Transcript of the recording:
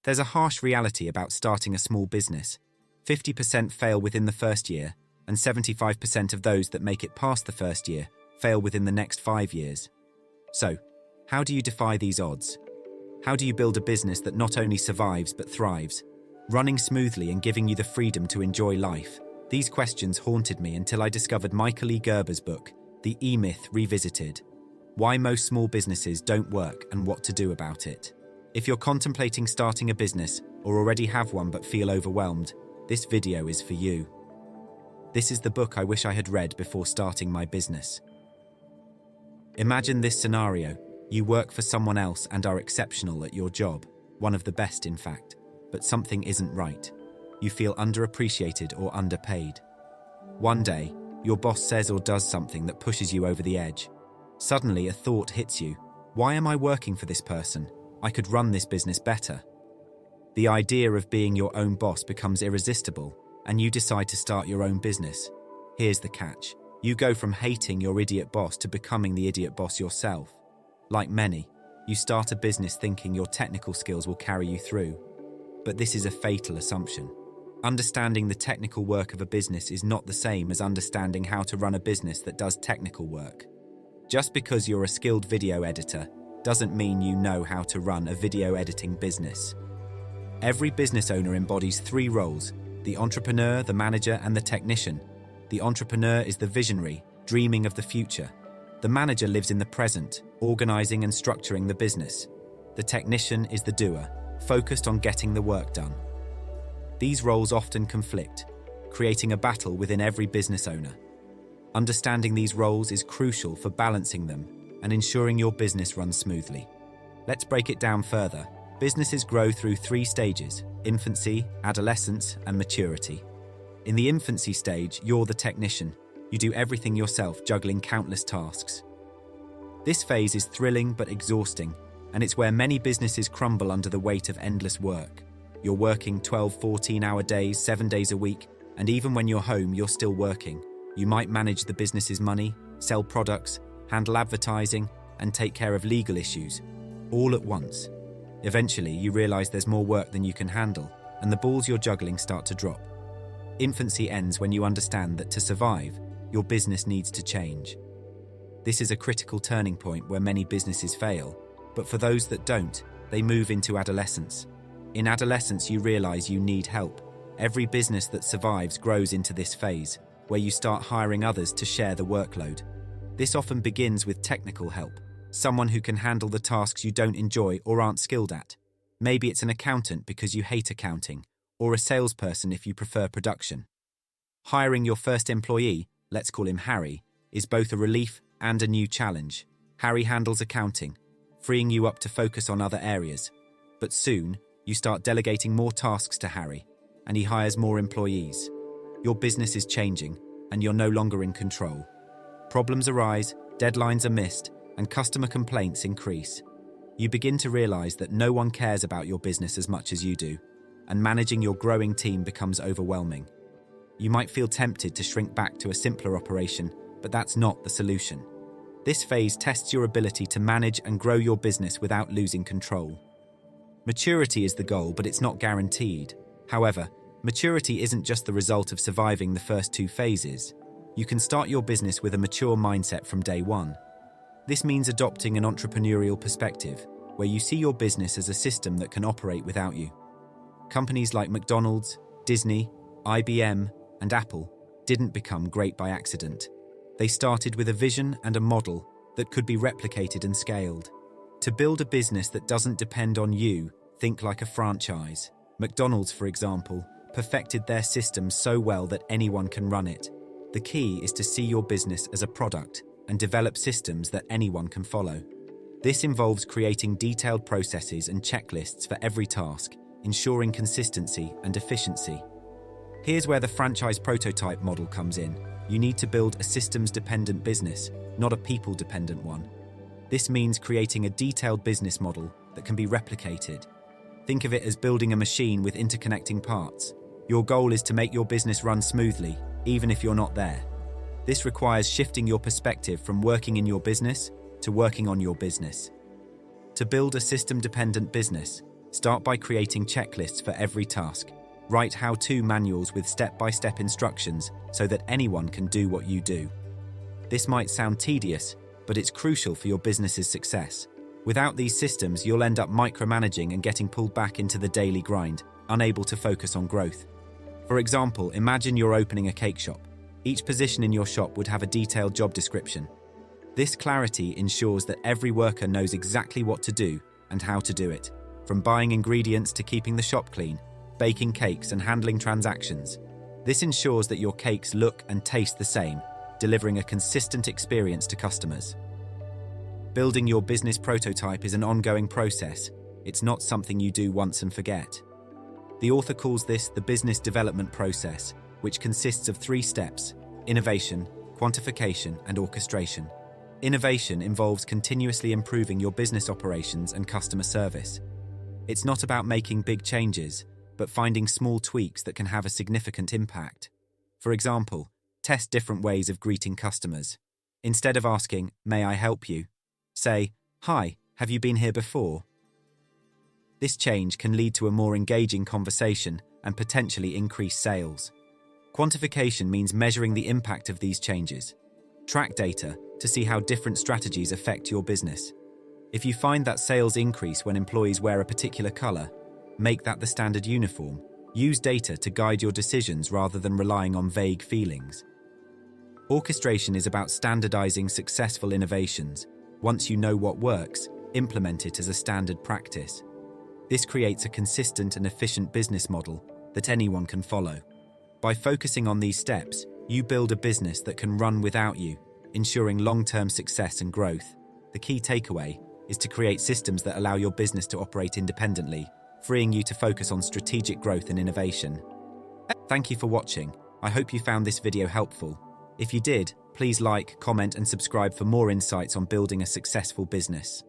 There's a harsh reality about starting a small business. 50% fail within the first year, and 75% of those that make it past the first year fail within the next 5 years. So, how do you defy these odds? How do you build a business that not only survives but thrives, running smoothly and giving you the freedom to enjoy life? These questions haunted me until I discovered Michael E. Gerber's book, The E-Myth Revisited: Why Most Small Businesses Don't Work and What to Do About It. If you're contemplating starting a business or already have one but feel overwhelmed, this video is for you. This is the book I wish I had read before starting my business. Imagine this scenario. You work for someone else and are exceptional at your job, one of the best in fact, but something isn't right. You feel underappreciated or underpaid. One day, your boss says or does something that pushes you over the edge. Suddenly, a thought hits you. Why am I working for this person? I could run this business better. The idea of being your own boss becomes irresistible, and you decide to start your own business. Here's the catch. You go from hating your idiot boss to becoming the idiot boss yourself. Like many, you start a business thinking your technical skills will carry you through. But this is a fatal assumption. Understanding the technical work of a business is not the same as understanding how to run a business that does technical work. Just because you're a skilled video editor doesn't mean you know how to run a video editing business. Every business owner embodies 3 roles: the entrepreneur, the manager, and the technician. The entrepreneur is the visionary, dreaming of the future. The manager lives in the present, organizing and structuring the business. The technician is the doer, focused on getting the work done. These roles often conflict, creating a battle within every business owner. Understanding these roles is crucial for balancing them and ensuring your business runs smoothly. Let's break it down further. Businesses grow through 3 stages: infancy, adolescence, and maturity. In the infancy stage, you're the technician. You do everything yourself, juggling countless tasks. This phase is thrilling but exhausting, and it's where many businesses crumble under the weight of endless work. You're working 12, 14-hour days, 7 days a week, and even when you're home, you're still working. You might manage the business's money, sell products, handle advertising, and take care of legal issues, all at once. Eventually, you realize there's more work than you can handle, and the balls you're juggling start to drop. Infancy ends when you understand that to survive, your business needs to change. This is a critical turning point where many businesses fail, but for those that don't, they move into adolescence. In adolescence, you realize you need help. Every business that survives grows into this phase, where you start hiring others to share the workload. This often begins with technical help, someone who can handle the tasks you don't enjoy or aren't skilled at. Maybe it's an accountant because you hate accounting, or a salesperson if you prefer production. Hiring your first employee, let's call him Harry, is both a relief and a new challenge. Harry handles accounting, freeing you up to focus on other areas. But soon, you start delegating more tasks to Harry, and he hires more employees. Your business is changing, and you're no longer in control. Problems arise, deadlines are missed, and customer complaints increase. You begin to realize that no one cares about your business as much as you do, and managing your growing team becomes overwhelming. You might feel tempted to shrink back to a simpler operation, but that's not the solution. This phase tests your ability to manage and grow your business without losing control. Maturity is the goal, but it's not guaranteed. However, maturity isn't just the result of surviving the first 2 phases. You can start your business with a mature mindset from day one. This means adopting an entrepreneurial perspective, where you see your business as a system that can operate without you. Companies like McDonald's, Disney, IBM, and Apple didn't become great by accident. They started with a vision and a model that could be replicated and scaled. To build a business that doesn't depend on you, think like a franchise. McDonald's, for example, perfected their system so well that anyone can run it. The key is to see your business as a product and develop systems that anyone can follow. This involves creating detailed processes and checklists for every task, ensuring consistency and efficiency. Here's where the franchise prototype model comes in. You need to build a systems-dependent business, not a people-dependent one. This means creating a detailed business model that can be replicated. Think of it as building a machine with interconnecting parts. Your goal is to make your business run smoothly, even if you're not there. This requires shifting your perspective from working in your business to working on your business. To build a system-dependent business, Start by creating checklists for every task. Write how-to manuals with step-by-step instructions so that anyone can do what you do. This might sound tedious, but it's crucial for your business's success. Without these systems, you'll end up micromanaging and getting pulled back into the daily grind, unable to focus on growth. For example, imagine you're opening a cake shop. Each position in your shop would have a detailed job description. This clarity ensures that every worker knows exactly what to do and how to do it, from buying ingredients to keeping the shop clean, baking cakes and handling transactions. This ensures that your cakes look and taste the same, delivering a consistent experience to customers. Building your business prototype is an ongoing process. It's not something you do once and forget. The author calls this the business development process, which consists of 3 steps: innovation, quantification, and orchestration. Innovation involves continuously improving your business operations and customer service. It's not about making big changes, but finding small tweaks that can have a significant impact. For example, test different ways of greeting customers. Instead of asking, "May I help you?" say, "Hi, have you been here before?" This change can lead to a more engaging conversation and potentially increase sales. Quantification means measuring the impact of these changes. Track data to see how different strategies affect your business. If you find that sales increase when employees wear a particular color, make that the standard uniform. Use data to guide your decisions rather than relying on vague feelings. Orchestration is about standardizing successful innovations. Once you know what works, implement it as a standard practice. This creates a consistent and efficient business model that anyone can follow. By focusing on these steps, you build a business that can run without you, ensuring long-term success and growth. The key takeaway is to create systems that allow your business to operate independently, freeing you to focus on strategic growth and innovation. Thank you for watching. I hope you found this video helpful. If you did, please like, comment, and subscribe for more insights on building a successful business.